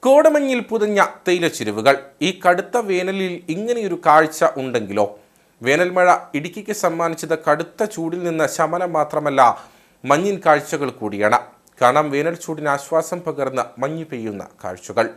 കോടമഞ്ഞിൽ പുതഞ്ഞ തേയിലച്ചിരുവുകൾ. ഈ കടുത്ത വേനലിൽ ഇങ്ങനെയൊരു കാഴ്ച ഉണ്ടെങ്കിലോ? വേനൽമഴ ഇടുക്കിക്ക് സമ്മാനിച്ചത് കടുത്ത ചൂടിൽ നിന്ന് ശമനം മാത്രമല്ല, മഞ്ഞിൻ കാഴ്ചകൾ കൂടിയാണ്. കാണാം വേനൽ ചൂടിന് ആശ്വാസം പകർന്ന് മഞ്ഞ് പെയ്യുന്ന കാഴ്ചകൾ.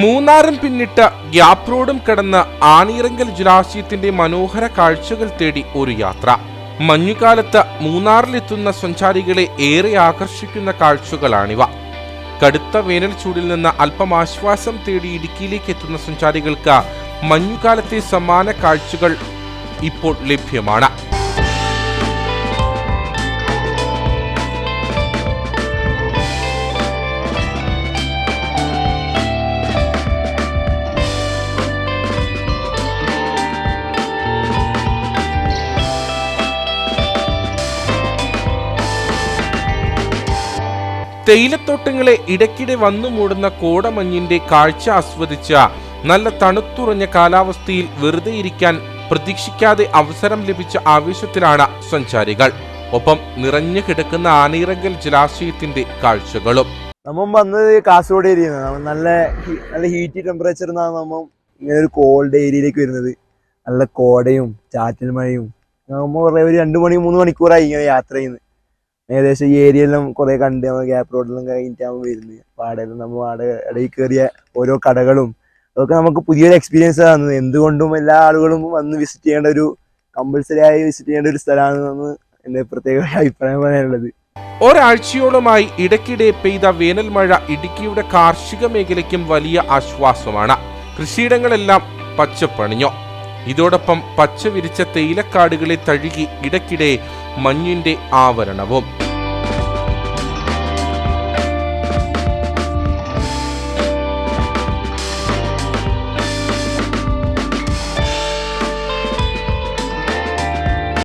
മൂന്നാറും പിന്നിട്ട് ഗ്യാപ് റോഡും കടന്ന് ആനയിറങ്കൽ ജലാശയത്തിന്റെ മനോഹര കാഴ്ചകൾ തേടി ഒരു യാത്ര. മഞ്ഞുകാലത്ത് മൂന്നാറിലെത്തുന്ന സഞ്ചാരികളെ ഏറെ ആകർഷിക്കുന്ന കാഴ്ചകളാണിവ. കടുത്ത വേനൽ ചൂടിൽ നിന്ന് അല്പം ആശ്വാസം തേടി ഇടുക്കിയിലേക്ക് എത്തുന്ന സഞ്ചാരികൾക്ക് മഞ്ഞുകാലത്തെ സമാന കാഴ്ചകൾ ഇപ്പോൾ ലഭ്യമാണ്. തേയിലത്തോട്ടങ്ങളെ ഇടയ്ക്കിടെ വന്നു മൂടുന്ന കോടമഞ്ഞിന്റെ കാഴ്ച ആസ്വദിച്ച നല്ല തണുത്തുറഞ്ഞ കാലാവസ്ഥയിൽ വെറുതെ ഇരിക്കാൻ പ്രതീക്ഷിക്കാതെ അവസരം ലഭിച്ച ആവേശത്തിലാണ് സഞ്ചാരികൾ. ഒപ്പം നിറഞ്ഞു കിടക്കുന്ന ആനയിറങ്കൽ ജലാശയത്തിന്റെ കാഴ്ചകളും. നമ്മൾ വന്നത് കാസർഗോഡ് ഏരിയ നല്ല ഹീറ്റ് ടെമ്പറേച്ചർ നമ്മൾ ഇങ്ങനെ ഒരു കോൾഡ് ഏരിയയിലേക്ക് വരുന്നത്. നല്ല കോടയും ചാറ്റൽ മഴയും. നമ്മൾ ഒരു 2-3 മണിക്കൂറായി ഇങ്ങനെ യാത്ര ചെയ്യുന്നത്. ഏകദേശം ഈ ഏരിയയെല്ലാം കുറെ കണ്ട് നമ്മൾ ഗ്യാപ് റോഡിലും കഴിഞ്ഞിട്ടാകുമ്പോൾ വരുന്നത്. പാടെല്ലാം നമ്മൾ ഇടയിൽ കയറിയ ഓരോ കടകളും അതൊക്കെ നമുക്ക് പുതിയൊരു എക്സ്പീരിയൻസ് ആണ്. എന്തുകൊണ്ടും എല്ലാ ആളുകളും വന്ന് വിസിറ്റ് ചെയ്യേണ്ട ഒരു കമ്പൽസറി ആയി വിസിറ്റ് ചെയ്യേണ്ട ഒരു സ്ഥലമാണെന്ന് എൻ്റെ പ്രത്യേക അഭിപ്രായം പറയാനുള്ളത്. ഒരാഴ്ചയോളമായി ഇടയ്ക്കിടെ പെയ്ത വേനൽ മഴ ഇടുക്കിയുടെ കാർഷിക മേഖലയ്ക്കും വലിയ ആശ്വാസമാണ്. കൃഷിയിടങ്ങളെല്ലാം പച്ചപ്പണിഞ്ഞു. ഇതോടൊപ്പം പച്ച വിരിച്ച തേയിലക്കാടുകളെ തഴുകി ഇടയ്ക്കിടെ മഞ്ഞിന്റെ ആവരണവും.